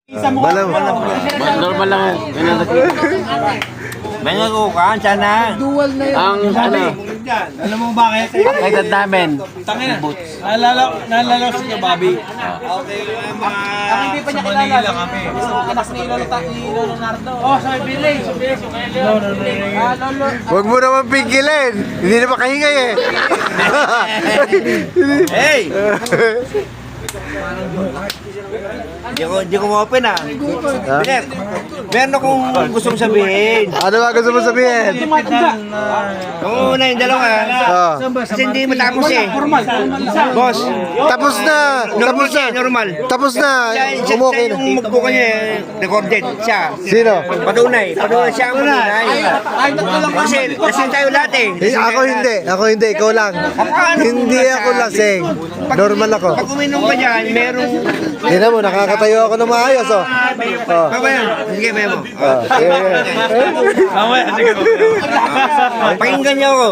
Malam. Normal lang yan. May nagukan, sana. Ang ano, Alam mo bakit? ang edad namin. Tangina. Naalala ko si Bobby. Okay, hindi pa niya kilala. Manila kami. Anak ni Lolo Nardo. Oh, sa Billy. No. Huwag mo naman pigilin. Hindi na makahingay eh. Hey! Hindi ko ma-open ah. Binet, meron akong gustong sabihin. Ano ba gusto mo sabihin? Kung una yung dalawa, Oh. kasi hindi matapos eh. Boss, Tapos na. Tapos na. normal. Tapos na. Siya Umukay na. yung magbuka niya eh, recorded siya. Sino? Patunay siya ang patunay. Kasi lasing tayo lahat eh. Ako hindi. Ako hindi. Ikaw lang. Hindi ako lasing. Normal ako. Pag uminom ka dyan, merong... Tingnan mo, nakakatayo ako ng maayos oh. Oh. Babayan, sige, Memo. Oh. Yeah, yeah. Mamaya, sige. Pakinggan niyo ako.